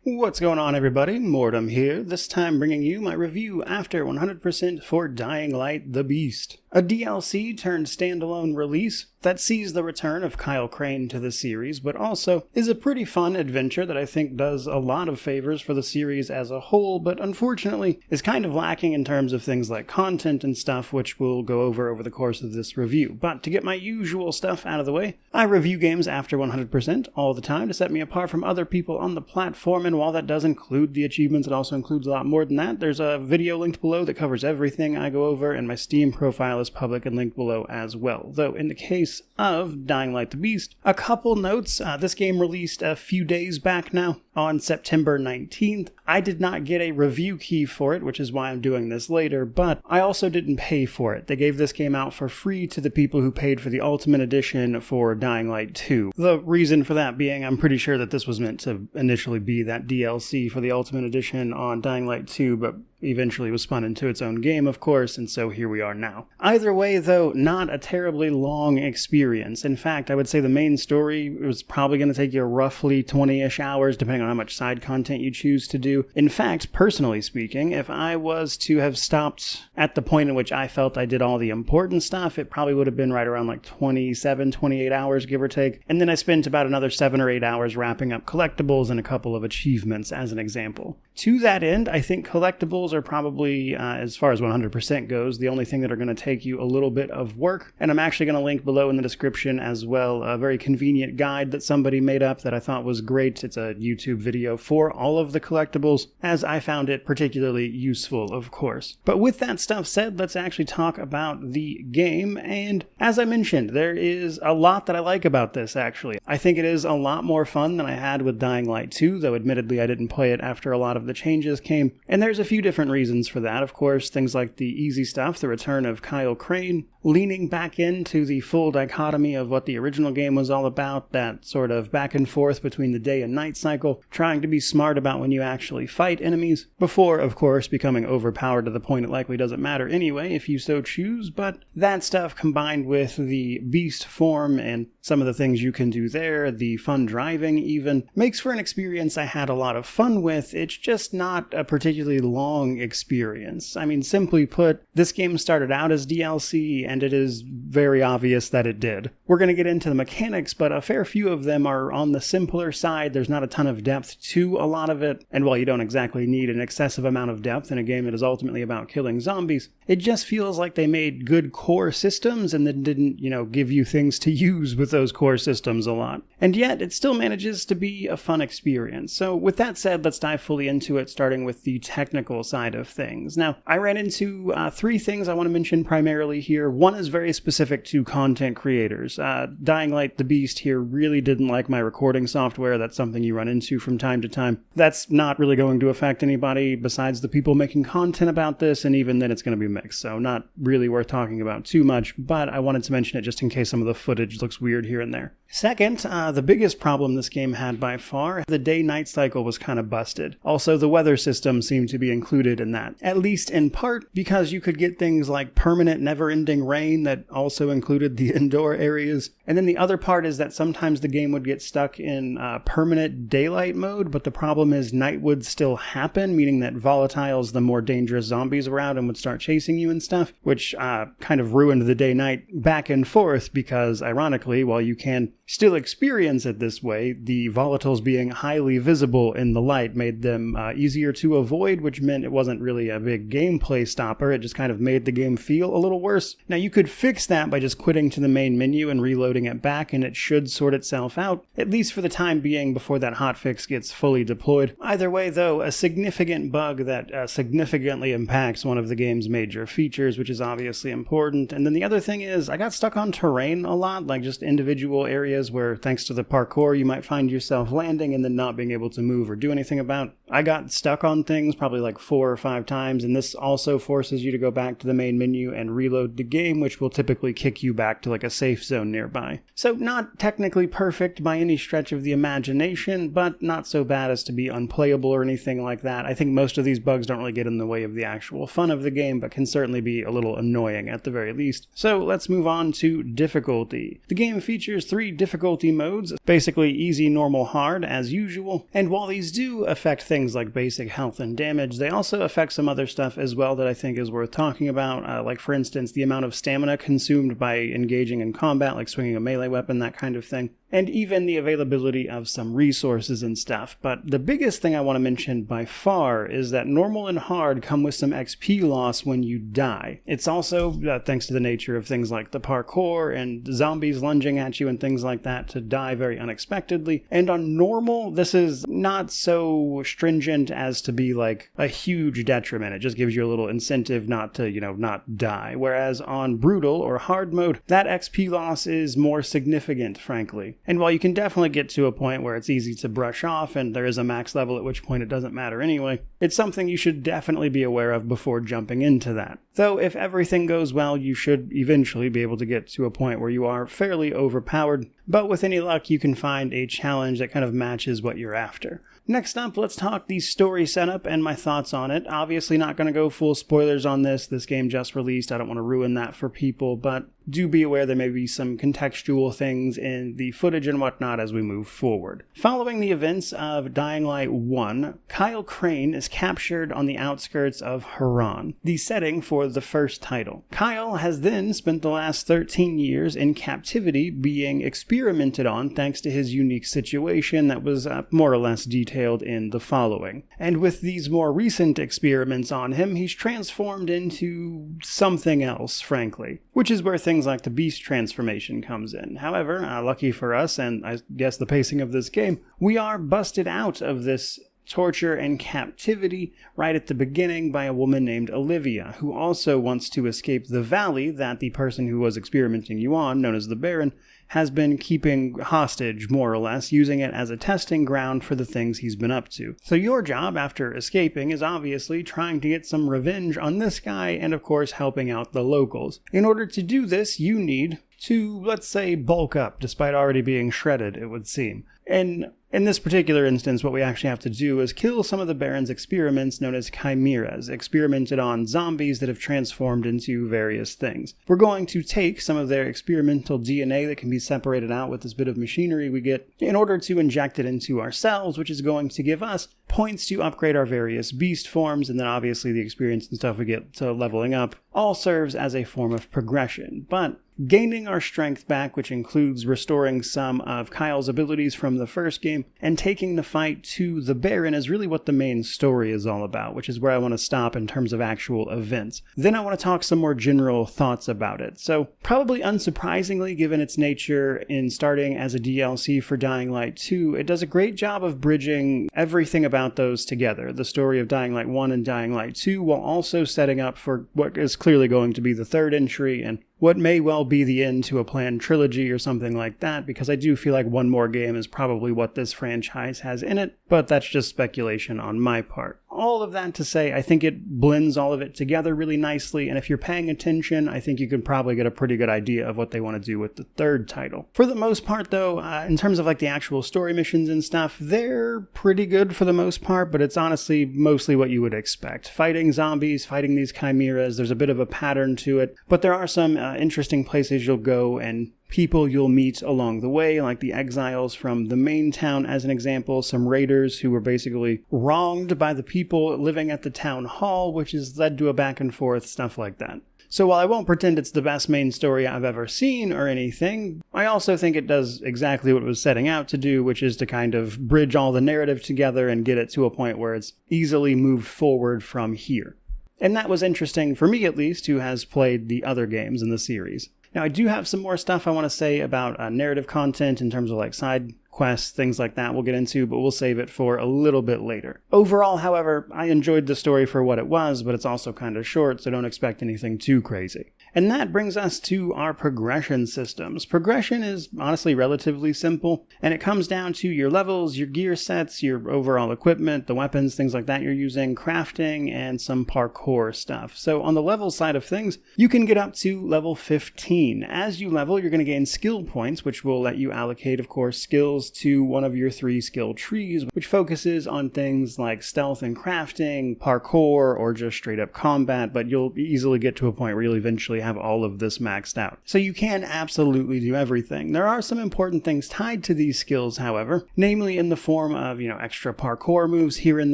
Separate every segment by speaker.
Speaker 1: What's going on, everybody? Mortem here, this time bringing you my review after 100% for Dying Light the Beast, a DLC turned standalone release that sees the return of Kyle Crane to the series, but also is a pretty fun adventure that I think does a lot of favors for the series as a whole, but unfortunately is kind of lacking in terms of things like content and stuff, which we'll go over the course of this review. But to get my usual stuff out of the way, I review games after 100% all the time to set me apart from other people on the platform, and while that does include the achievements, it also includes a lot more than that. There's a video linked below that covers everything I go over, and my Steam profile is public and linked below as well. Though in the case of Dying Light the Beast, a couple notes. This game released a few days back now, on September 19th. I did not get a review key for it, which is why I'm doing this later, but I also didn't pay for it. They gave this game out for free to the people who paid for the Ultimate Edition for Dying Light 2. The reason for that being, I'm pretty sure that this was meant to initially be that DLC for the Ultimate Edition on Dying Light 2, but eventually was spun into its own game, of course, and so here we are now. Either way, though, not a terribly long experience. In fact, I would say the main story was probably going to take you roughly 20-ish hours, depending on how much side content you choose to do. In fact, personally speaking, if I was to have stopped at the point in which I felt I did all the important stuff, it probably would have been right around like 27, 28 hours, give or take. And then I spent about another 7 or 8 hours wrapping up collectibles and a couple of achievements, as an example. To that end, I think collectibles are probably, as far as 100% goes, the only thing that are going to take you a little bit of work. And I'm actually going to link below in the description as well a very convenient guide that somebody made up that I thought was great. It's a YouTube video for all of the collectibles, as I found it particularly useful, of course. But with that stuff said, let's actually talk about the game. And as I mentioned, there is a lot that I like about this, actually. I think it is a lot more fun than I had with Dying Light 2, though admittedly I didn't play it after a lot of the changes came. And there's a few different reasons for that, of course. Things like the easy stuff, the return of Kyle Crane, leaning back into the full dichotomy of what the original game was all about, that sort of back and forth between the day and night cycle, trying to be smart about when you actually fight enemies, before, of course, becoming overpowered to the point it likely doesn't matter anyway, if you so choose. But that stuff combined with the beast form and some of the things you can do there, the fun driving even, makes for an experience I had a lot of fun with. It's just not a particularly long experience. I mean, simply put, this game started out as DLC, and it is very obvious that it did. We're going to get into the mechanics, but a fair few of them are on the simpler side. There's not a ton of depth to a lot of it, and while you don't exactly need an excessive amount of depth in a game that is ultimately about killing zombies, it just feels like they made good core systems and then didn't, give you things to use with those core systems a lot. And yet, it still manages to be a fun experience. So with that said, let's dive fully into it, starting with the technical side of things. Now, I ran into 3 things I want to mention primarily here. One is very specific to content creators. Dying Light the Beast here really didn't like my recording software. That's something you run into from time to time. That's not really going to affect anybody besides the people making content about this, and even then it's going to be mixed, so not really worth talking about too much, but I wanted to mention it just in case some of the footage looks weird here and there. Second, the biggest problem this game had by far, the day-night cycle was kind of busted. Also, the weather system seemed to be included in that, at least in part because you could get things like permanent never-ending rain that also included the indoor areas. And then the other part is that sometimes the game would get stuck in permanent daylight mode, but the problem is night would still happen, meaning that volatiles, the more dangerous zombies around, and would start chasing you and stuff, which kind of ruined the day-night back and forth because, ironically, while you can still experience it this way, the volatiles being highly visible in the light made them easier to avoid, which meant it wasn't really a big gameplay stopper. It just kind of made the game feel a little worse. Now, you could fix that by just quitting to the main menu and reloading it back, and it should sort itself out, at least for the time being before that hotfix gets fully deployed. Either way, though, a significant bug that significantly impacts one of the game's major features, which is obviously important. And then the other thing is, I got stuck on terrain a lot, like just individual areas where, thanks to the parkour, you might find yourself landing and then not being able to move or do anything about. I got stuck on things probably like 4 or 5 times, and this also forces you to go back to the main menu and reload the game, which will typically kick you back to like a safe zone nearby. So not technically perfect by any stretch of the imagination, but not so bad as to be unplayable or anything like that. I think most of these bugs don't really get in the way of the actual fun of the game, but can certainly be a little annoying at the very least. So let's move on to difficulty. The game features 3 difficulty modes, basically easy, normal, hard, as usual, and while these do affect things like basic health and damage, they also affect some other stuff as well that I think is worth talking about, like for instance the amount of stamina consumed by engaging in combat, like swinging a melee weapon, that kind of thing, and even the availability of some resources and stuff. But the biggest thing I want to mention by far is that normal and hard come with some XP loss when you die. It's also, thanks to the nature of things like the parkour and zombies lunging at you and things like that, to die very unexpectedly. And on normal, this is not so stringent as to be like a huge detriment. It just gives you a little incentive not to, not die. Whereas on brutal or hard mode, that XP loss is more significant, frankly. And while you can definitely get to a point where it's easy to brush off and there is a max level at which point it doesn't matter anyway, it's something you should definitely be aware of before jumping into that. Though if everything goes well, you should eventually be able to get to a point where you are fairly overpowered, but with any luck you can find a challenge that kind of matches what you're after. Next up, let's talk the story setup and my thoughts on it. Obviously not going to go full spoilers on this. This game just released. I don't want to ruin that for people, but do be aware there may be some contextual things in the footage and whatnot as we move forward. Following the events of Dying Light 1, Kyle Crane is captured on the outskirts of Haran, the setting for the first title. Kyle has then spent the last 13 years in captivity being experimented on thanks to his unique situation that was more or less detailed in the following. And with these more recent experiments on him, he's transformed into something else, frankly, which is where things like the beast transformation comes in. However, lucky for us, and I guess the pacing of this game, we are busted out of this torture and captivity right at the beginning by a woman named Olivia, who also wants to escape the valley that the person who was experimenting you on, known as the Baron, has been keeping hostage, more or less, using it as a testing ground for the things he's been up to. So your job after escaping is obviously trying to get some revenge on this guy and of course helping out the locals. In order to do this, you need to, let's say, bulk up, despite already being shredded, it would seem. And in this particular instance, what we actually have to do is kill some of the Baron's experiments known as chimeras, experimented on zombies that have transformed into various things. We're going to take some of their experimental DNA that can be separated out with this bit of machinery we get in order to inject it into ourselves, which is going to give us points to upgrade our various beast forms, and then obviously the experience and stuff we get to leveling up all serves as a form of progression. But gaining our strength back, which includes restoring some of Kyle's abilities from the first game, and taking the fight to the Baron is really what the main story is all about, which is where I want to stop in terms of actual events. Then I want to talk some more general thoughts about it. So, probably unsurprisingly, given its nature in starting as a DLC for Dying Light 2, it does a great job of bridging everything about those together, the story of Dying Light 1 and Dying Light 2, while also setting up for what is clearly going to be the third entry and what may well be the end to a planned trilogy or something like that, because I do feel like one more game is probably what this franchise has in it, but that's just speculation on my part. All of that to say, I think it blends all of it together really nicely, and if you're paying attention, I think you can probably get a pretty good idea of what they want to do with the third title. For the most part, though, in terms of like the actual story missions and stuff, they're pretty good for the most part, but it's honestly mostly what you would expect. Fighting zombies, fighting these chimeras, there's a bit of a pattern to it, but there are some interesting places you'll go and people you'll meet along the way, like the exiles from the main town as an example, some raiders who were basically wronged by the people living at the town hall, which has led to a back and forth, stuff like that. So while I won't pretend it's the best main story I've ever seen or anything, I also think it does exactly what it was setting out to do, which is to kind of bridge all the narrative together and get it to a point where it's easily moved forward from here. And that was interesting for me, at least, who has played the other games in the series. Now, I do have some more stuff I want to say about narrative content in terms of like side quests, things like that we'll get into, but we'll save it for a little bit later. Overall, however, I enjoyed the story for what it was, but it's also kind of short, so don't expect anything too crazy. And that brings us to our progression systems. Progression is honestly relatively simple, and it comes down to your levels, your gear sets, your overall equipment, the weapons, things like that you're using, crafting, and some parkour stuff. So on the level side of things, you can get up to level 15. As you level, you're going to gain skill points, which will let you allocate, of course, skills to one of your 3 skill trees, which focuses on things like stealth and crafting, parkour, or just straight up combat, but you'll easily get to a point where you'll eventually have all of this maxed out. So you can absolutely do everything. There are some important things tied to these skills, however, namely in the form of, extra parkour moves here and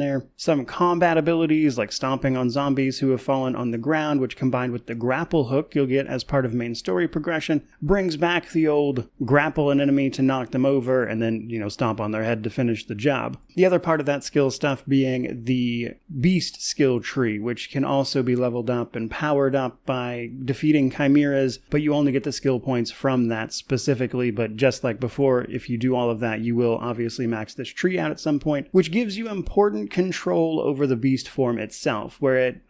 Speaker 1: there, some combat abilities like stomping on zombies who have fallen on the ground, which combined with the grapple hook you'll get as part of main story progression, brings back the old grapple an enemy to knock them over and then, stomp on their head to finish the job. The other part of that skill stuff being the beast skill tree, which can also be leveled up and powered up by defeating chimeras, but you only get the skill points from that specifically. But just like before, if you do all of that, you will obviously max this tree out at some point, which gives you important control over the beast form itself, where it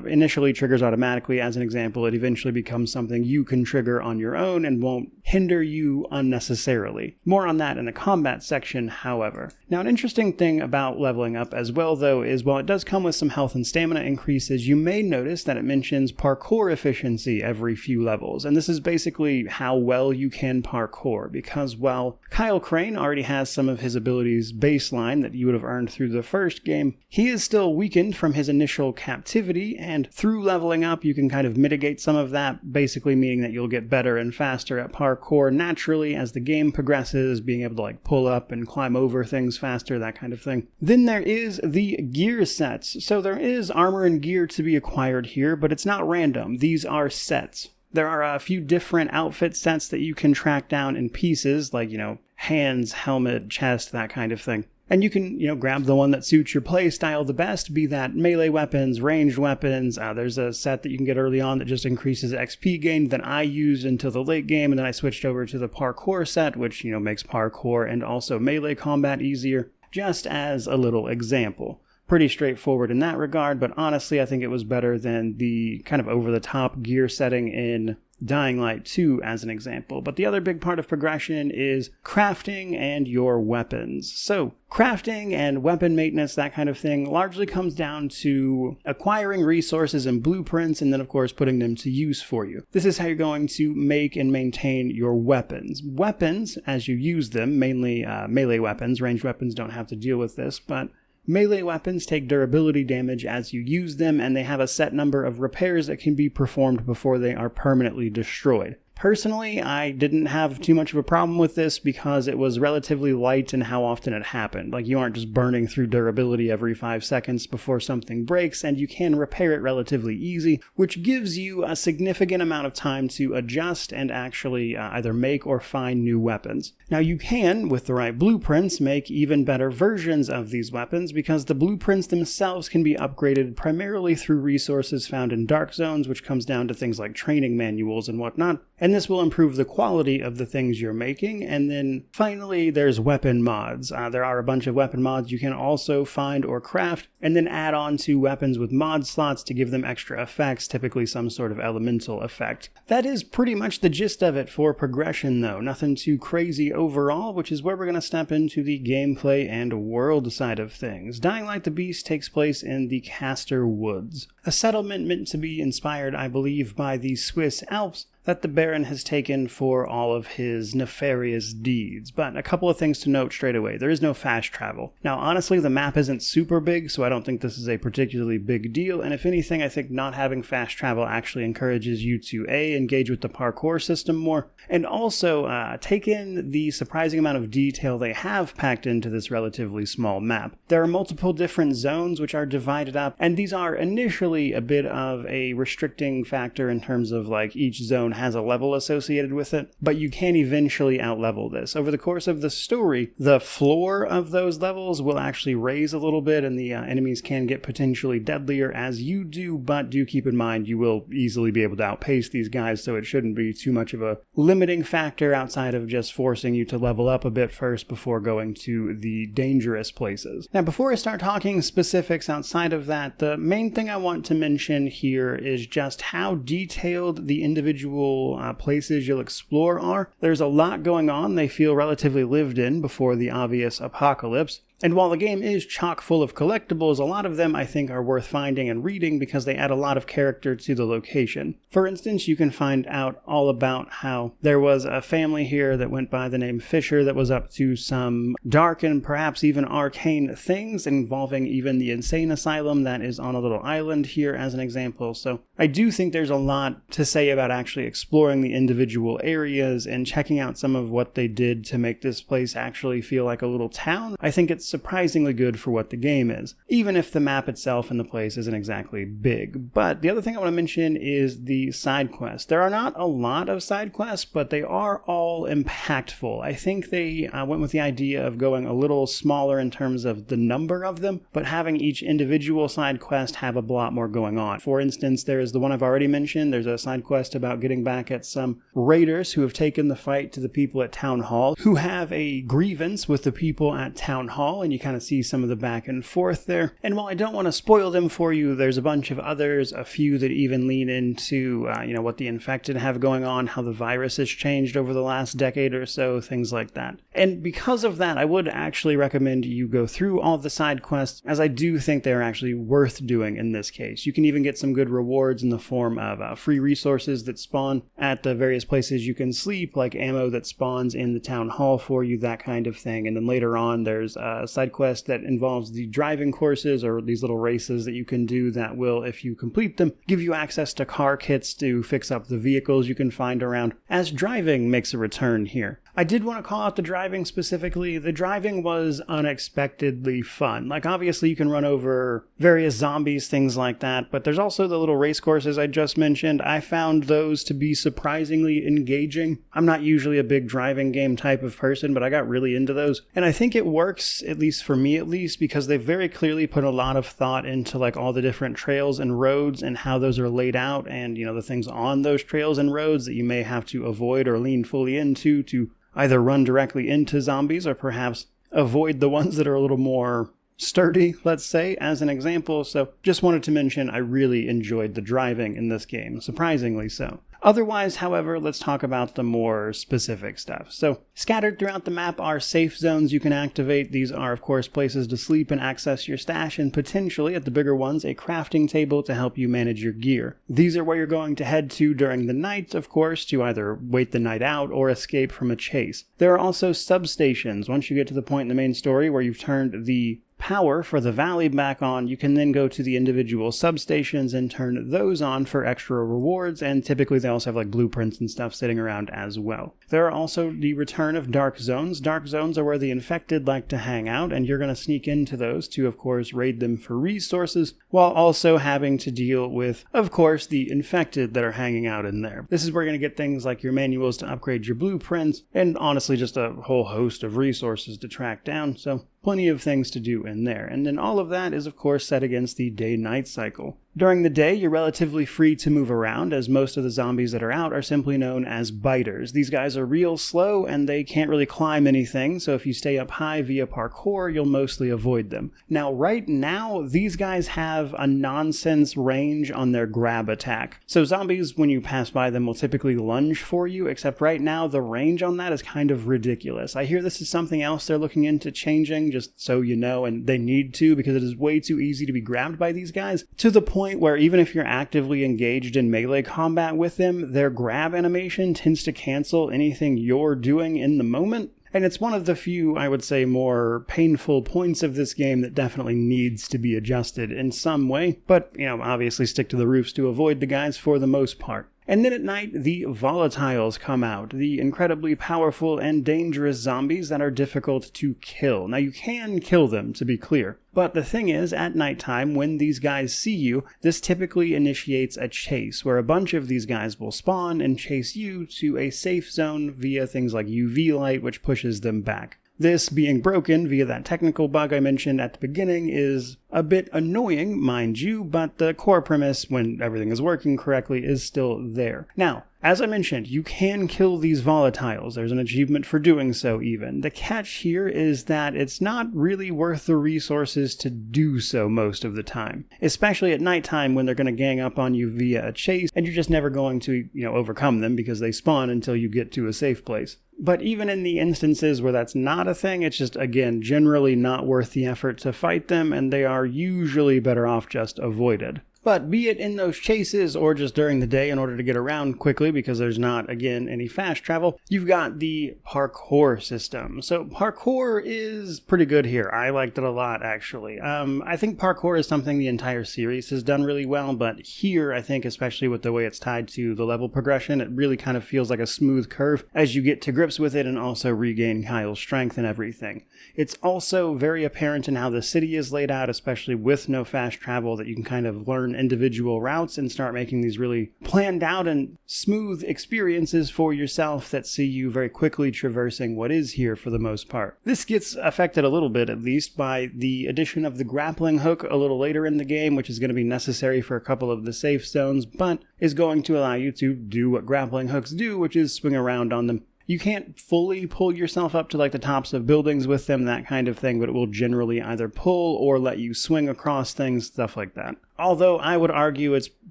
Speaker 1: initially triggers automatically. As an example, it eventually becomes something you can trigger on your own and won't hinder you unnecessarily. More on that in the combat section, however. Now, an interesting thing about leveling up as well, though, is while it does come with some health and stamina increases, you may notice that it mentions parkour efficiency every few levels, and this is basically how well you can parkour, because while Kyle Crane already has some of his abilities baseline that you would have earned through the first game, he is still weakened from his initial captivity, and through leveling up you can kind of mitigate some of that, basically meaning that you'll get better and faster at parkour naturally as the game progresses, being able to pull up and climb over things faster, that kind of thing. Then there is the gear sets. So there is armor and gear to be acquired here, but it's not random. These are sets. There are a few different outfit sets that you can track down in pieces, like, hands, helmet, chest, that kind of thing. And you can, grab the one that suits your playstyle the best, be that melee weapons, ranged weapons. There's a set that you can get early on that just increases XP gain that I used until the late game, and then I switched over to the parkour set, which, makes parkour and also melee combat easier, just as a little example. Pretty straightforward in that regard, but honestly, I think it was better than the kind of over-the-top gear setting in Dying Light 2 as an example. But the other big part of progression is crafting and your weapons. So crafting and weapon maintenance, that kind of thing, largely comes down to acquiring resources and blueprints and then of course putting them to use for you. This is how you're going to make and maintain your weapons. Weapons, as you use them, mainly melee weapons, ranged weapons don't have to deal with this, but melee weapons take durability damage as you use them, and they have a set number of repairs that can be performed before they are permanently destroyed. Personally, I didn't have too much of a problem with this because it was relatively light in how often it happened. You aren't just burning through durability every 5 seconds before something breaks, and you can repair it relatively easy, which gives you a significant amount of time to adjust and actually either make or find new weapons. Now you can, with the right blueprints, make even better versions of these weapons because the blueprints themselves can be upgraded primarily through resources found in Dark Zones, which comes down to things like training manuals and whatnot. And this will improve the quality of the things you're making. And then finally, there's weapon mods. There are a bunch of weapon mods you can also find or craft, and then add on to weapons with mod slots to give them extra effects, typically some sort of elemental effect. That is pretty much the gist of it for progression, though. Nothing too crazy overall, which is where we're going to step into the gameplay and world side of things. Dying Light the Beast takes place in the Castor Woods, a settlement meant to be inspired, I believe, by the Swiss Alps that the Baron has taken for all of his nefarious deeds. But a couple of things to note straight away. There is no fast travel. Now, honestly, the map isn't super big, so I don't think this is a particularly big deal, and if anything, I think not having fast travel actually encourages you to A, engage with the parkour system more, and also take in the surprising amount of detail they have packed into this relatively small map. There are multiple different zones which are divided up, and these are initially a bit of a restricting factor in terms of each zone has a level associated with it, but you can eventually outlevel this. Over the course of the story, the floor of those levels will actually raise a little bit, and the enemies can get potentially deadlier as you do, but do keep in mind you will easily be able to outpace these guys, so it shouldn't be too much of a limiting factor outside of just forcing you to level up a bit first before going to the dangerous places. Now, before I start talking specifics outside of that, the main thing I want to mention here is just how detailed the individual places you'll explore are. There's a lot going on. They feel relatively lived in before the obvious apocalypse. And while the game is chock full of collectibles, a lot of them I think are worth finding and reading because they add a lot of character to the location. For instance, you can find out all about how there was a family here that went by the name Fisher that was up to some dark and perhaps even arcane things involving even the insane asylum that is on a little island here as an example. So I do think there's a lot to say about actually exploring the individual areas and checking out some of what they did to make this place actually feel like a little town. I think it's surprisingly good for what the game is, even if the map itself and the place isn't exactly big. But the other thing I want to mention is the side quests. There are not a lot of side quests, but they are all impactful. I think they went with the idea of going a little smaller in terms of the number of them, but having each individual side quest have a lot more going on. For instance, there is the one I've already mentioned. There's a side quest about getting back at some raiders who have taken the fight to the people at Town Hall, who have a grievance with the people at Town Hall, and you kind of see some of the back and forth there. And while I don't want to spoil them for you, there's a bunch of others, a few that even lean into, what the infected have going on, how the virus has changed over the last decade or so, things like that. And because of that, I would actually recommend you go through all the side quests, as I do think they're actually worth doing in this case. You can even get some good rewards in the form of free resources that spawn at the various places you can sleep, like ammo that spawns in the town hall for you, that kind of thing. And then later on, there's a side quest that involves the driving courses, or these little races that you can do that will, if you complete them, give you access to car kits to fix up the vehicles you can find around, as driving makes a return here. I did want to call out the driving specifically. The driving was unexpectedly fun. Like, obviously you can run over various zombies, things like that, but there's also the little race courses I just mentioned. I found those to be surprisingly engaging. I'm not usually a big driving game type of person, but I got really into those. And I think it works, at least for me at least, because they very clearly put a lot of thought into like all the different trails and roads and how those are laid out, and the things on those trails and roads that you may have to avoid or lean fully into to either run directly into zombies or perhaps avoid the ones that are a little more sturdy, let's say, as an example. So just wanted to mention I really enjoyed the driving in this game, surprisingly so. Otherwise, however, let's talk about the more specific stuff. So, scattered throughout the map are safe zones you can activate. These are, of course, places to sleep and access your stash, and potentially, at the bigger ones, a crafting table to help you manage your gear. These are where you're going to head to during the night, of course, to either wait the night out or escape from a chase. There are also substations. Once you get to the point in the main story where you've turned the power for the valley back on, you can then go to the individual substations and turn those on for extra rewards, and typically they also have like blueprints and stuff sitting around as well. There are also the return of dark zones. Dark zones are where the infected like to hang out, and you're going to sneak into those to, of course, raid them for resources, while also having to deal with, of course, the infected that are hanging out in there. This is where you're going to get things like your manuals to upgrade your blueprints, and honestly just a whole host of resources to track down, so plenty of things to do in there. And then all of that is, of course, set against the day-night cycle. During the day, you're relatively free to move around, as most of the zombies that are out are simply known as biters. These guys are real slow, and they can't really climb anything, so if you stay up high via parkour, you'll mostly avoid them. Now, right now, these guys have a nonsense range on their grab attack. So zombies, when you pass by them, will typically lunge for you, except right now, the range on that is kind of ridiculous. I hear this is something else they're looking into changing, just so you know, and they need to, because it is way too easy to be grabbed by these guys, to the point where even if you're actively engaged in melee combat with them, their grab animation tends to cancel anything you're doing in the moment. And it's one of the few, I would say, more painful points of this game that definitely needs to be adjusted in some way. But, obviously stick to the roofs to avoid the guys for the most part. And then at night, the volatiles come out, the incredibly powerful and dangerous zombies that are difficult to kill. Now, you can kill them, to be clear. But the thing is, at nighttime, when these guys see you, this typically initiates a chase, where a bunch of these guys will spawn and chase you to a safe zone via things like UV light, which pushes them back. This being broken via that technical bug I mentioned at the beginning is a bit annoying, mind you, but the core premise, when everything is working correctly, is still there. Now, as I mentioned, you can kill these volatiles. There's an achievement for doing so even. The catch here is that it's not really worth the resources to do so most of the time. Especially at nighttime when they're going to gang up on you via a chase, and you're just never going to, overcome them because they spawn until you get to a safe place. But even in the instances where that's not a thing, it's just, again, generally not worth the effort to fight them, and they are usually better off just avoided. But be it in those chases or just during the day in order to get around quickly because there's not, again, any fast travel, you've got the parkour system. So parkour is pretty good here. I liked it a lot, actually. I think parkour is something the entire series has done really well, but here, I think, especially with the way it's tied to the level progression, it really kind of feels like a smooth curve as you get to grips with it and also regain Kyle's strength and everything. It's also very apparent in how the city is laid out, especially with no fast travel, that you can kind of learn individual routes and start making these really planned out and smooth experiences for yourself that see you very quickly traversing what is here for the most part. This gets affected a little bit, at least, by the addition of the grappling hook a little later in the game, which is going to be necessary for a couple of the safe zones, but is going to allow you to do what grappling hooks do, which is swing around on them. You can't fully pull yourself up to like the tops of buildings with them, that kind of thing, but it will generally either pull or let you swing across things, stuff like that. Although I would argue its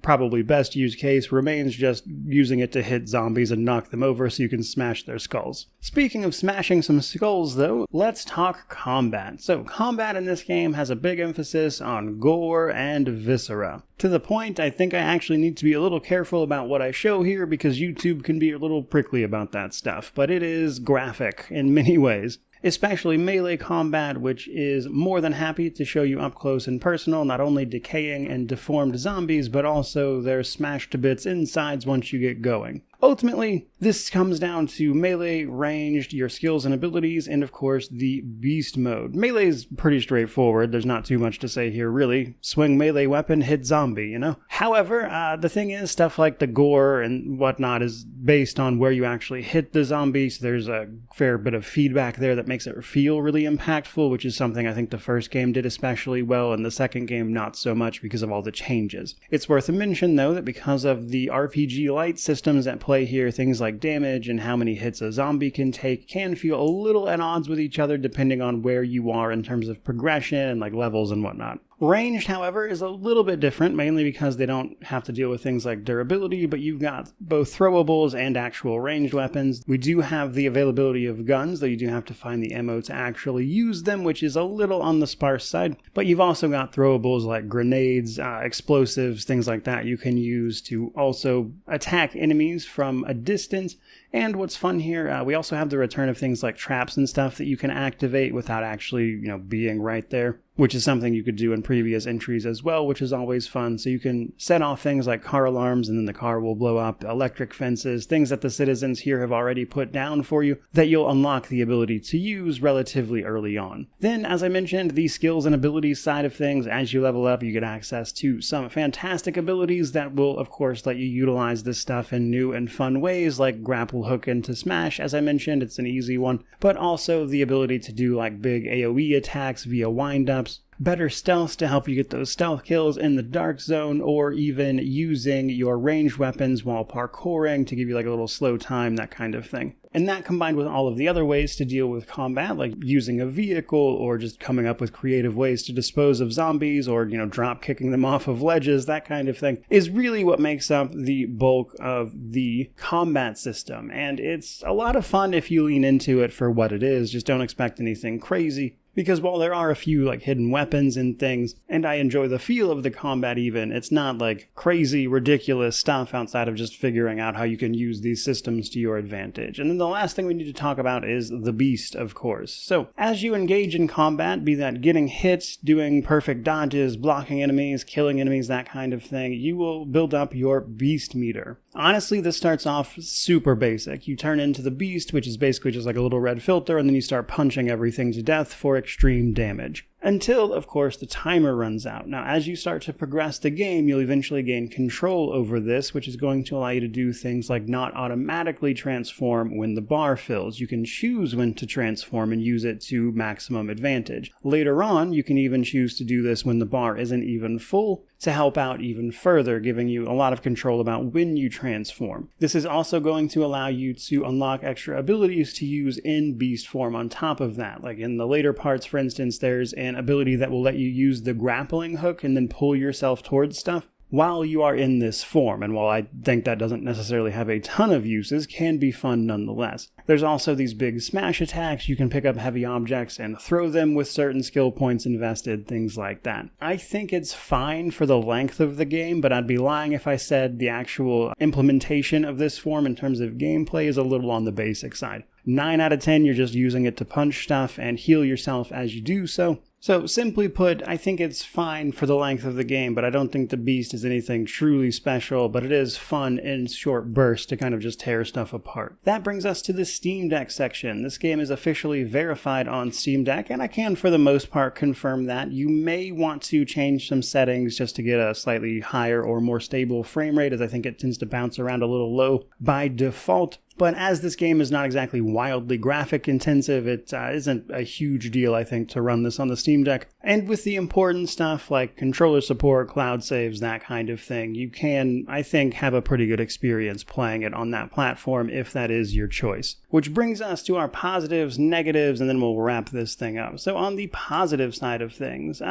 Speaker 1: probably best use case remains just using it to hit zombies and knock them over so you can smash their skulls. Speaking of smashing some skulls though, let's talk combat. So combat in this game has a big emphasis on gore and viscera. To the point I think I actually need to be a little careful about what I show here because YouTube can be a little prickly about that stuff, but it is graphic in many ways. Especially melee combat, which is more than happy to show you up close and personal, not only decaying and deformed zombies, but also their smashed to bits insides once you get going. Ultimately, this comes down to melee, ranged, your skills and abilities, and of course the beast mode. Melee is pretty straightforward, there's not too much to say here really. Swing melee weapon, hit zombie, However, the thing is, stuff like the gore and whatnot is based on where you actually hit the zombie, so there's a fair bit of feedback there that makes it feel really impactful, which is something I think the first game did especially well, and the second game not so much because of all the changes. It's worth a mention though that because of the RPG light systems at play here, things like damage and how many hits a zombie can take can feel a little at odds with each other depending on where you are in terms of progression and like levels and whatnot. Ranged, however, is a little bit different, mainly because they don't have to deal with things like durability, but you've got both throwables and actual ranged weapons. We do have the availability of guns, though you do have to find the ammo to actually use them, which is a little on the sparse side. But you've also got throwables like grenades, explosives, things like that you can use to also attack enemies from a distance. And what's fun here, we also have the return of things like traps and stuff that you can activate without actually, being right there, which is something you could do in previous entries as well, which is always fun. So you can set off things like car alarms and then the car will blow up, electric fences, things that the citizens here have already put down for you that you'll unlock the ability to use relatively early on. Then, as I mentioned, the skills and abilities side of things, as you level up, you get access to some fantastic abilities that will, of course, let you utilize this stuff in new and fun ways, like grapple hook into smash. As I mentioned, it's an easy one, but also the ability to do like big AoE attacks via wind-ups, better stealth to help you get those stealth kills in the dark zone, or even using your ranged weapons while parkouring to give you like a little slow time, that kind of thing. And that combined with all of the other ways to deal with combat, like using a vehicle or just coming up with creative ways to dispose of zombies or, drop kicking them off of ledges, that kind of thing, is really what makes up the bulk of the combat system. And it's a lot of fun if you lean into it for what it is. Just don't expect anything crazy. Because while there are a few like hidden weapons and things, and I enjoy the feel of the combat even, it's not like crazy, ridiculous stuff outside of just figuring out how you can use these systems to your advantage. And then the last thing we need to talk about is the beast, of course. So as you engage in combat, be that getting hits, doing perfect dodges, blocking enemies, killing enemies, that kind of thing, you will build up your beast meter. Honestly, this starts off super basic. You turn into the beast, which is basically just like a little red filter, and then you start punching everything to death for extreme damage. Until, of course, the timer runs out. Now, as you start to progress the game, you'll eventually gain control over this, which is going to allow you to do things like not automatically transform when the bar fills. You can choose when to transform and use it to maximum advantage. Later on, you can even choose to do this when the bar isn't even full to help out even further, giving you a lot of control about when you transform. This is also going to allow you to unlock extra abilities to use in beast form on top of that. Like in the later parts, for instance, there's an ability that will let you use the grappling hook and then pull yourself towards stuff while you are in this form, and while I think that doesn't necessarily have a ton of uses, can be fun nonetheless. There's also these big smash attacks. You can pick up heavy objects and throw them with certain skill points invested, things like that. I think it's fine for the length of the game, but I'd be lying if I said the actual implementation of this form in terms of gameplay is a little on the basic side. 9 out of 10, you're just using it to punch stuff and heal yourself as you do so. So simply put, I think it's fine for the length of the game, but I don't think the beast is anything truly special, but it is fun in short bursts to kind of just tear stuff apart. That brings us to the Steam Deck section. This game is officially verified on Steam Deck, and I can for the most part confirm that. You may want to change some settings just to get a slightly higher or more stable frame rate, as I think it tends to bounce around a little low by default. But as this game is not exactly wildly graphic intensive, it isn't a huge deal, I think, to run this on the Steam Deck. And with the important stuff like controller support, cloud saves, that kind of thing, you can, I think, have a pretty good experience playing it on that platform if that is your choice. Which brings us to our positives, negatives, and then we'll wrap this thing up. So on the positive side of things,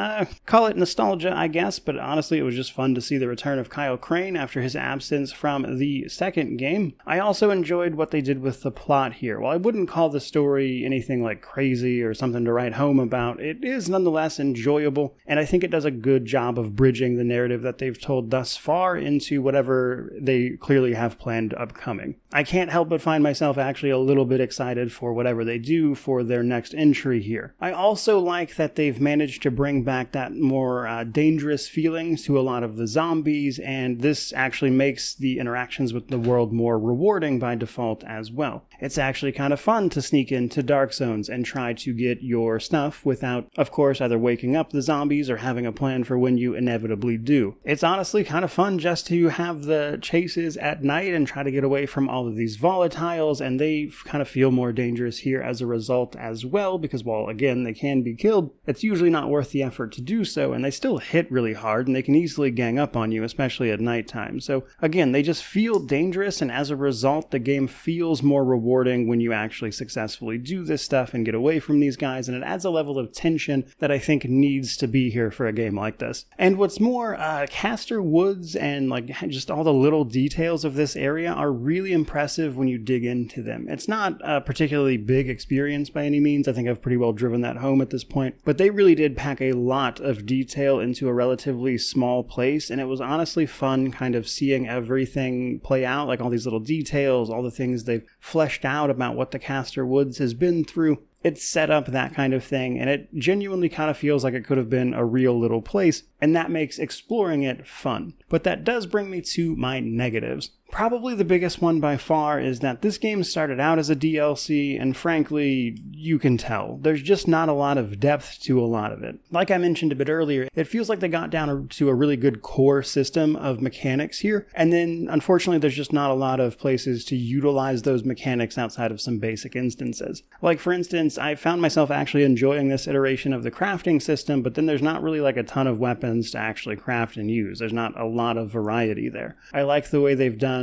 Speaker 1: call it nostalgia, I guess, but honestly it was just fun to see the return of Kyle Crane after his absence from the second game. I also enjoyed what they did with the plot here. While I wouldn't call the story anything like crazy or something to write home about, it is nonetheless enjoyable, and I think it does a good job of bridging the narrative that they've told thus far into whatever they clearly have planned upcoming. I can't help but find myself actually a little bit excited for whatever they do for their next entry here. I also like that they've managed to bring back that more dangerous feeling to a lot of the zombies, and this actually makes the interactions with the world more rewarding by default as well. It's actually kind of fun to sneak into dark zones and try to get your stuff without, of course, either waking up the zombies or having a plan for when you inevitably do. It's honestly kind of fun just to have the chases at night and try to get away from all of these volatiles, and they kind of feel more dangerous here as a result as well, because while again they can be killed, it's usually not worth the effort to do so, and they still hit really hard and they can easily gang up on you, especially at nighttime. So again, they just feel dangerous, and as a result the game feels more rewarding when you actually successfully do this stuff and get away from these guys, and it adds a level of tension that I think needs to be here for a game like this. And what's more, Castor Woods and like just all the little details of this area are really impressive when you dig into them. It's not a particularly big experience by any means. I think I've pretty well driven that home at this point, but they really did pack a lot of detail into a relatively small place, and it was honestly fun kind of seeing everything play out, like all these little details, all the things they've fleshed out about what the Castor Woods has been through. It's set up that kind of thing, and it genuinely kind of feels like it could have been a real little place, and that makes exploring it fun. But that does bring me to my negatives. Probably the biggest one by far is that this game started out as a DLC, and frankly, you can tell. There's just not a lot of depth to a lot of it. Like I mentioned a bit earlier, it feels like they got down to a really good core system of mechanics here, and then unfortunately there's just not a lot of places to utilize those mechanics outside of some basic instances. Like for instance, I found myself actually enjoying this iteration of the crafting system, but then there's not really like a ton of weapons to actually craft and use. There's not a lot of variety there. I like the way they've done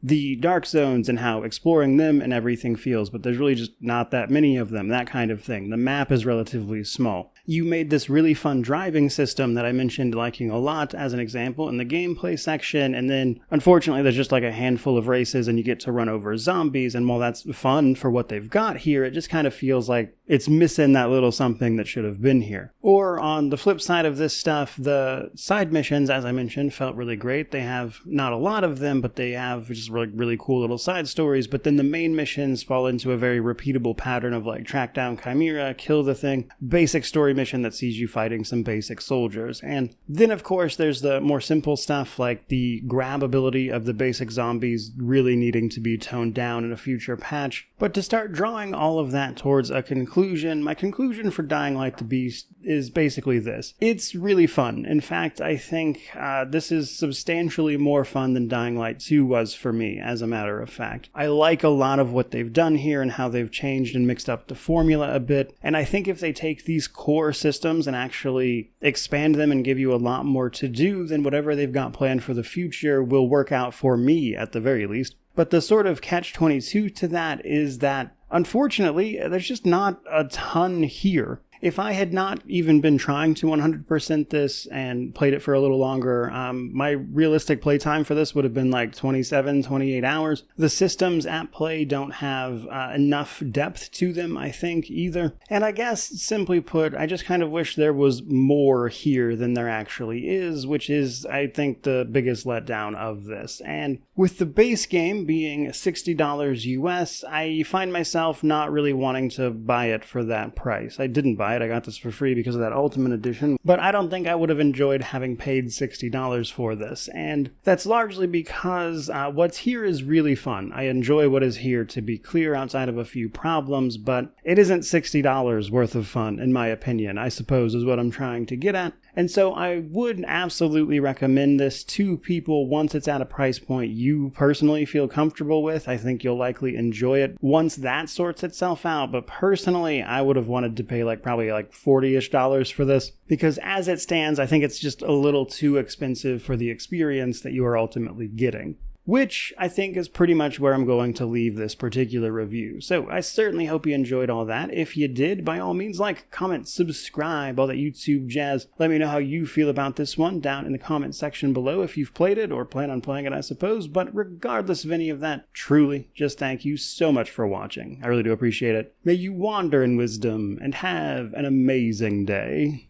Speaker 1: the dark zones and how exploring them and everything feels, but there's really just not that many of them, that kind of thing. The map is relatively small. You made this really fun driving system that I mentioned liking a lot as an example in the gameplay section, and then unfortunately there's just like a handful of races and you get to run over zombies, and while that's fun for what they've got here, it just kind of feels like it's missing that little something that should have been here. Or on the flip side of this stuff, the side missions, as I mentioned, felt really great. They have not a lot of them, but they have just like really cool little side stories, but then the main missions fall into a very repeatable pattern of like track down Chimera, kill the thing, basic story mission that sees you fighting some basic soldiers. And then of course there's the more simple stuff like the grab ability of the basic zombies really needing to be toned down in a future patch. But to start drawing all of that towards a conclusion, my conclusion for Dying Light the Beast is basically this. It's really fun. In fact, I think this is substantially more fun than Dying Light 2 was for me, as a matter of fact. I like a lot of what they've done here and how they've changed and mixed up the formula a bit, and I think if they take these core systems and actually expand them and give you a lot more to do, then whatever they've got planned for the future will work out for me at the very least. But the sort of catch-22 to that is that, unfortunately, there's just not a ton here. If I had not even been trying to 100% this and played it for a little longer, my realistic playtime for this would have been like 27, 28 hours. The systems at play don't have enough depth to them, I think, either. And I guess, simply put, I just kind of wish there was more here than there actually is, which is, I think, the biggest letdown of this. And with the base game being $60 US, I find myself not really wanting to buy it for that price. I didn't buy it. I got this for free because of that Ultimate Edition, but I don't think I would have enjoyed having paid $60 for this, and that's largely because what's here is really fun. I enjoy what is here, to be clear, outside of a few problems, but it isn't $60 worth of fun, in my opinion, I suppose is what I'm trying to get at. And so I would absolutely recommend this to people once it's at a price point you personally feel comfortable with. I think you'll likely enjoy it once that sorts itself out, but personally I would have wanted to pay probably like $40-ish for this, because as it stands I think it's just a little too expensive for the experience that you are ultimately getting. Which I think is pretty much where I'm going to leave this particular review. So I certainly hope you enjoyed all that. If you did, by all means, like, comment, subscribe, all that YouTube jazz. Let me know how you feel about this one down in the comment section below if you've played it or plan on playing it, I suppose. But regardless of any of that, truly, just thank you so much for watching. I really do appreciate it. May you wander in wisdom and have an amazing day.